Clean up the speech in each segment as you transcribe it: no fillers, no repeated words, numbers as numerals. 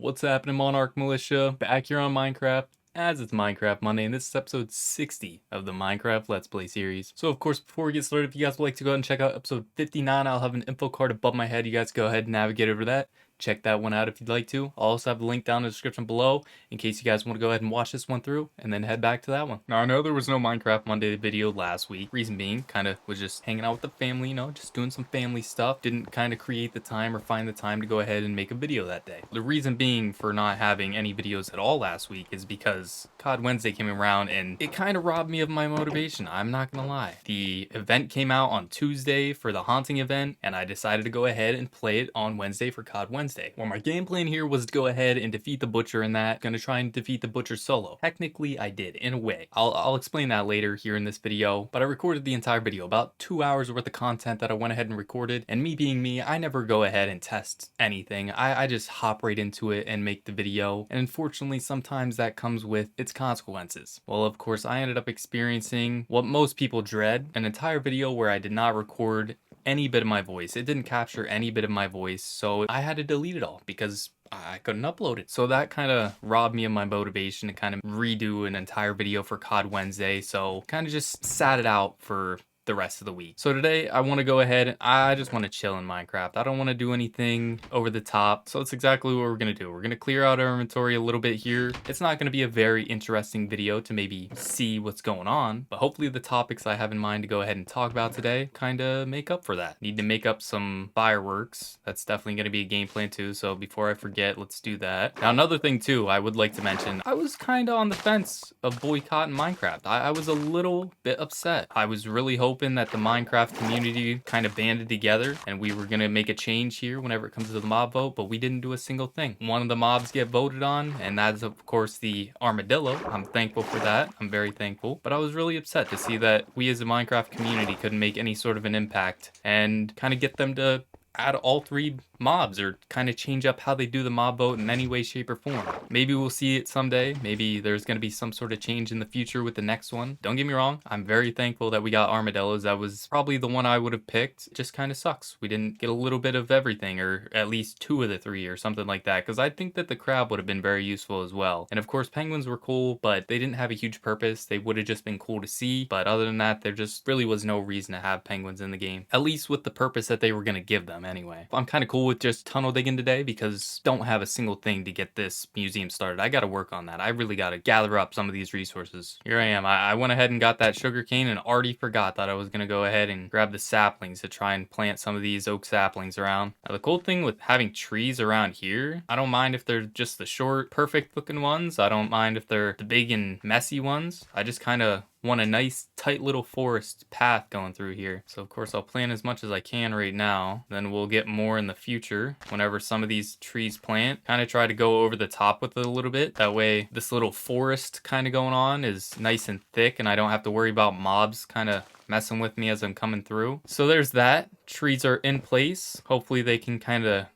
What's happening, Monarch Militia? Back here on Minecraft, as it's Minecraft Monday, and this is episode 60 of the Minecraft Let's Play series. So of course, before we get started, if you guys would like to go ahead and check out episode 59, I'll have an info card above my head. You guys go ahead and navigate over that. Check that one out if you'd like to. I'll also have the link down in the description below in case you guys want to go ahead and watch this one through and then head back to that one. Now, I know there was no Minecraft Monday video last week. Reason being, kind of was just hanging out with the family, you know, just doing some family stuff. Didn't kind of create the time or find the time to go ahead and make a video that day. The reason being for not having any videos at all last week is because COD Wednesday came around and it kind of robbed me of my motivation. I'm not gonna lie. The event came out on Tuesday for the haunting event, and I decided to go ahead and play it on Wednesday for COD Wednesday. Well, my game plan here was to go ahead and defeat the Butcher in that. Gonna try and defeat the Butcher solo. Technically, I did, in a way. I'll explain that later here in this video, but I recorded the entire video, about 2 hours worth of content that I went ahead and recorded, and me being me, I never go ahead and test anything. I just hop right into it and make the video, and unfortunately, sometimes that comes with its consequences. Well, of course, I ended up experiencing what most people dread, an entire video where I did not record any bit of my voice. It didn't capture any bit of my voice, so I had to delete it all because I couldn't upload it. So that kind of robbed me of my motivation to kind of redo an entire video for COD Wednesday, so kind of just sat it out for the rest of the week. So today I want to go ahead, I just want to chill in Minecraft. I don't want to do anything over the top. So that's exactly what we're going to do. We're going to clear out our inventory a little bit here. It's not going to be a very interesting video to maybe see what's going on, but hopefully the topics I have in mind to go ahead and talk about today kind of make up for that. Need to make up some fireworks. That's definitely going to be a game plan too. So before I forget, let's do that. Now, another thing too, I would like to mention, I was kind of on the fence of boycotting Minecraft. I was a little bit upset. I was really hoping that the Minecraft community kind of banded together and we were gonna make a change here whenever it comes to the mob vote, but we didn't do a single thing. One of the mobs get voted on, and that's of course the armadillo. I'm thankful for that. I'm very thankful, but I was really upset to see that we as a Minecraft community couldn't make any sort of an impact and kind of get them to add all three mobs or kind of change up how they do the mob vote in any way, shape, or form. Maybe we'll see it someday. Maybe there's going to be some sort of change in the future with the next one. Don't get me wrong, I'm very thankful that we got armadillos. That was probably the one I would have picked. It just kind of sucks we didn't get a little bit of everything, or at least 2 of the 3 or something like that, because I think that the crab would have been very useful as well. And of course penguins were cool, but they didn't have a huge purpose. They would have just been cool to see, but other than that, there just really was no reason to have penguins in the game, at least with the purpose that they were going to give them anyway. I'm kind of cool with just tunnel digging today because don't have a single thing to get this museum started. I got to work on that. I really got to gather up some of these resources. Here I am. I went ahead and got that sugar cane and already forgot that I was going to go ahead and grab the saplings to try and plant some of these oak saplings around. Now, the cool thing with having trees around here, I don't mind if they're just the short, perfect looking ones. I don't mind if they're the big and messy ones. I just kind of want a nice tight little forest path going through here. So of course I'll plant as much as I can right now. Then we'll get more in the future whenever some of these trees plant. Kind of try to go over the top with it a little bit. That way this little forest kind of going on is nice and thick and I don't have to worry about mobs kind of messing with me as I'm coming through. So there's that. Trees are in place. Hopefully they can kind of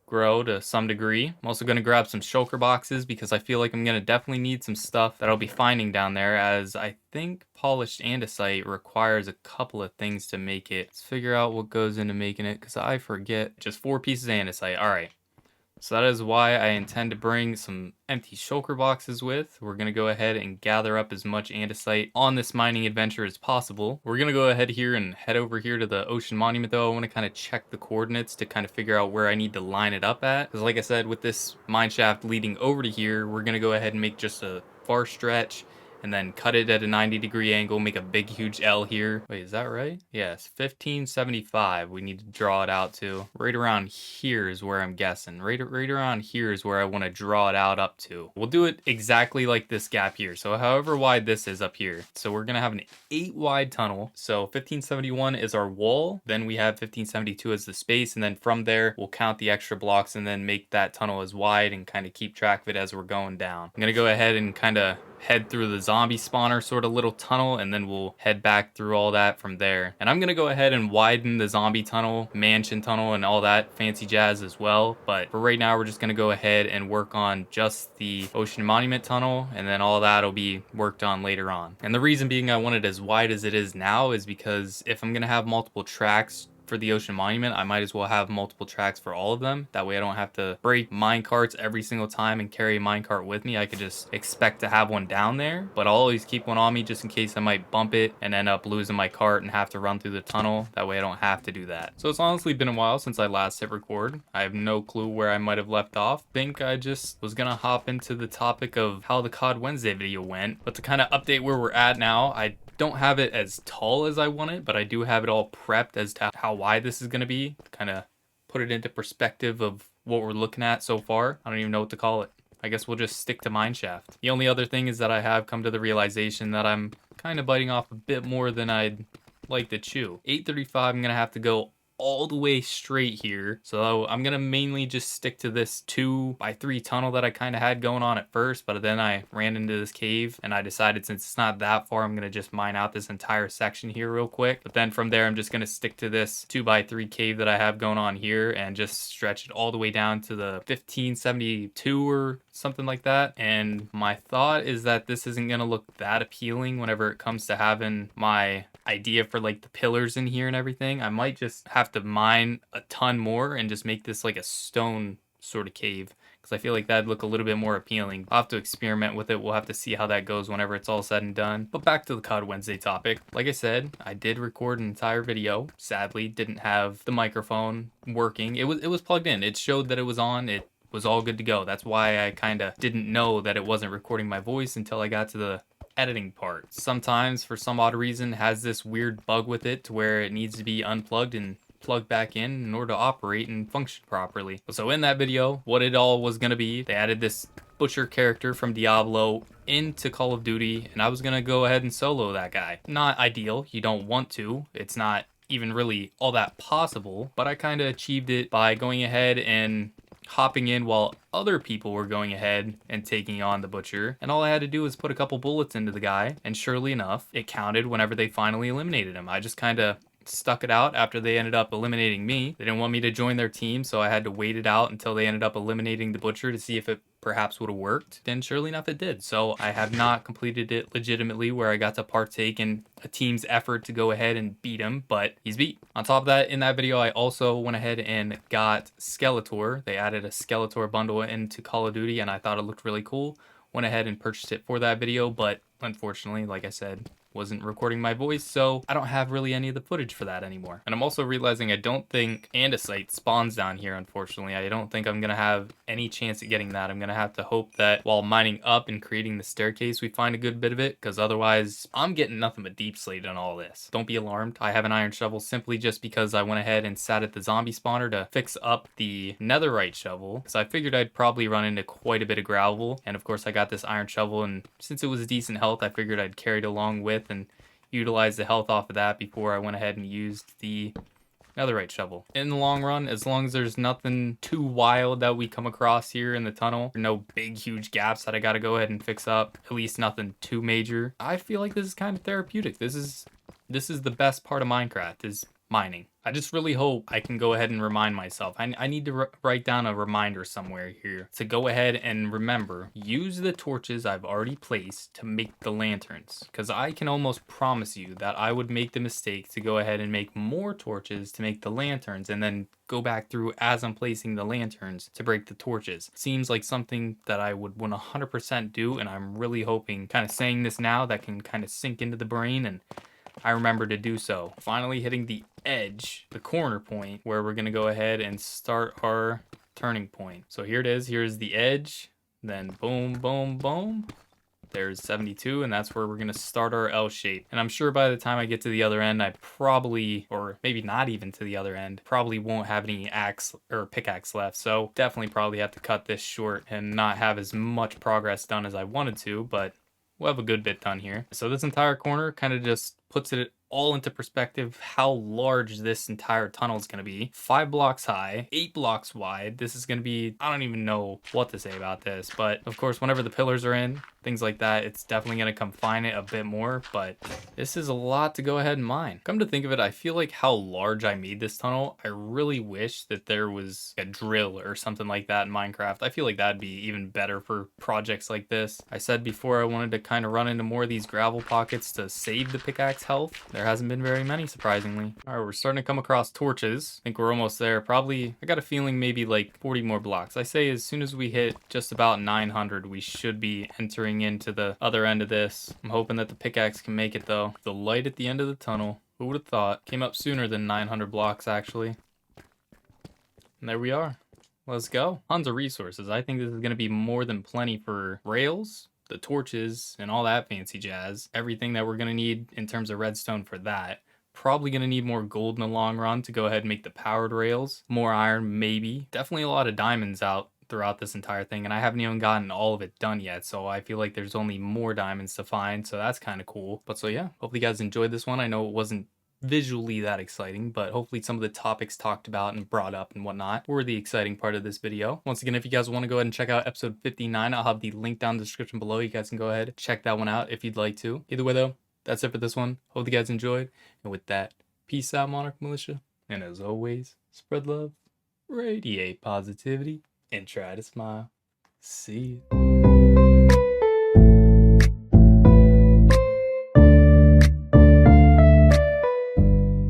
grow to some degree. I'm also going to grab some shulker boxes because I feel like I'm going to definitely need some stuff that I'll be finding down there, as I think polished andesite requires a couple of things to make it. Let's figure out what goes into making it because I forget. Just 4 pieces of andesite. All right. So that is why I intend to bring some empty shulker boxes with. We're going to go ahead and gather up as much andesite on this mining adventure as possible. We're going to go ahead here and head over here to the ocean monument though. I want to kind of check the coordinates to kind of figure out where I need to line it up at. Because like I said, with this mine shaft leading over to here, we're going to go ahead and make just a far stretch and then cut it at a 90-degree angle, make a big huge L here. Wait, is that right? Yes, 1575 we need to draw it out to. Right around here is where I'm guessing. Right around here is where I want to draw it out up to. We'll do it exactly like this gap here. So however wide this is up here. So we're gonna have an 8 wide tunnel. So 1571 is our wall. Then we have 1572 as the space. And then from there, we'll count the extra blocks and then make that tunnel as wide and kind of keep track of it as we're going down. I'm gonna go ahead and kind of head through the zombie spawner sort of little tunnel, and then we'll head back through all that from there. And I'm gonna go ahead and widen the zombie tunnel, mansion tunnel, and all that fancy jazz as well. But for right now, we're just gonna go ahead and work on just the ocean monument tunnel, and then all that will be worked on later on. And the reason being I want it as wide as it is now is because if I'm gonna have multiple tracks for the Ocean Monument, I might as well have multiple tracks for all of them. That way I don't have to break mine carts every single time and carry a mine cart with me. I could just expect to have one down there, but I'll always keep one on me just in case I might bump it and end up losing my cart and have to run through the tunnel. That way I don't have to do that. So it's honestly been a while since I last hit record. I have no clue where I might have left off. Think I just was gonna hop into the topic of how the COD Wednesday video went, but to kind of update where we're at now, I don't have it as tall as I want it, but I do have it all prepped as to how wide this is going to be, to kind of put it into perspective of what we're looking at so far. I don't even know what to call it. I guess we'll just stick to Mineshaft. The only other thing is that I have come to the realization that I'm kind of biting off a bit more than I'd like to chew. 835, I'm going to have to go all the way straight here, so I'm gonna mainly just stick to this 2x3 tunnel that I kind of had going on at first, but then I ran into this cave and I decided since it's not that far, I'm gonna just mine out this entire section here real quick. But then from there, I'm just gonna stick to this 2x3 cave that I have going on here and just stretch it all the way down to the 1572 or something like that. And my thought is that this isn't gonna look that appealing whenever it comes to having my idea for like the pillars in here and everything. I might just have to mine a ton more and just make this like a stone sort of cave, because I feel like that'd look a little bit more appealing. I'll have to experiment with it. We'll have to see how that goes whenever it's all said and done. But back to the COD Wednesday topic. Like I said, I did record an entire video. Sadly, didn't have the microphone working. It was plugged in. It showed that it was on. It was all good to go. That's why I kind of didn't know that it wasn't recording my voice until I got to the editing part. Sometimes, for some odd reason, has this weird bug with it to where it needs to be unplugged and plugged back in order to operate and function properly. So in that video, what it all was going to be, they added this butcher character from Diablo into Call of Duty, and I was going to go ahead and solo that guy. Not ideal. You don't want to. It's not even really all that possible, but I kind of achieved it by going ahead and hopping in while other people were going ahead and taking on the butcher, and all I had to do was put a couple bullets into the guy, and surely enough, it counted whenever they finally eliminated him. I just kind of stuck it out after they ended up eliminating me. They didn't want me to join their team, so I had to wait it out until they ended up eliminating the butcher to see if it perhaps would have worked. And surely enough, it did. So I have not completed it legitimately where I got to partake in a team's effort to go ahead and beat him, but he's beat. On top of that, in that video, I also went ahead and got Skeletor. They added a Skeletor bundle into Call of Duty, and I thought it looked really cool. Went ahead and purchased it for that video, but unfortunately, like I said, wasn't recording my voice, so I don't have really any of the footage for that anymore. And I'm also realizing I don't think andesite spawns down here, unfortunately. I don't think I'm gonna have any chance at getting that. I'm gonna have to hope that while mining up and creating the staircase, we find a good bit of it, because otherwise I'm getting nothing but deep slate on all this. Don't be alarmed. I have an iron shovel simply just because I went ahead and sat at the zombie spawner to fix up the netherite shovel, because I figured I'd probably run into quite a bit of gravel. And of course I got this iron shovel, and since it was decent health, I figured I'd carry it along with and utilize the health off of that before I went ahead and used the netherite shovel. In the long run, as long as there's nothing too wild that we come across here in the tunnel, no big huge gaps that I gotta go ahead and fix up, at least nothing too major, I feel like this is kind of therapeutic. This is the best part of Minecraft, is mining. I just really hope I can go ahead and remind myself. I need to write down a reminder somewhere here to go ahead and remember, use the torches I've already placed to make the lanterns. Because I can almost promise you that I would make the mistake to go ahead and make more torches to make the lanterns, and then go back through as I'm placing the lanterns to break the torches. Seems like something that I would 100% do, and I'm really hoping, kind of saying this now, that can kind of sink into the brain and I remember to do so. Finally hitting the edge, the corner point, where we're gonna go ahead and start our turning point. So here it is, here's the edge, then boom, boom, boom. There's 72, and that's where we're gonna start our L shape. And I'm sure by the time I get to the other end, I probably, or maybe not even to the other end, probably won't have any axe or pickaxe left. So definitely probably have to cut this short and not have as much progress done as I wanted to, but we'll have a good bit done here. So this entire corner kind of just puts it all into perspective how large this entire tunnel is going to be. 5 blocks high, 8 blocks wide. This is going to be, I don't even know what to say about this, but of course whenever the pillars are in, things like that, it's definitely going to confine it a bit more, but this is a lot to go ahead and mine. Come to think of it, I feel like how large I made this tunnel, I really wish that there was a drill or something like that in Minecraft. I feel like that'd be even better for projects like this. I said before I wanted to kind of run into more of these gravel pockets to save the pickaxe health. There hasn't been very many, surprisingly. All right, we're starting to come across torches. I think we're almost there. Probably, I got a feeling maybe like 40 more blocks. I say as soon as we hit just about 900, we should be entering into the other end of this. I'm hoping that the pickaxe can make it though. The light at the end of the tunnel, who would have thought? Came up sooner than 900 blocks actually. And there we are. Let's go. Tons of resources. I think this is going to be more than plenty for rails, the torches, and all that fancy jazz. Everything that we're going to need in terms of redstone for that. Probably going to need more gold in the long run to go ahead and make the powered rails. More iron, maybe. Definitely a lot of diamonds out throughout this entire thing, and I haven't even gotten all of it done yet, so I feel like there's only more diamonds to find, so that's kind of cool. But so yeah, hopefully you guys enjoyed this one. I know it wasn't visually that exciting, but hopefully some of the topics talked about and brought up and whatnot were the exciting part of this video. Once again, if you guys want to go ahead and check out episode 59, I'll have the link down in the description below. You guys can go ahead, check that one out if you'd like to. Either way though, that's it for this one. Hope you guys enjoyed, and with that, peace out, Monarch Militia, and as always, spread love, radiate positivity, and try to smile. See ya.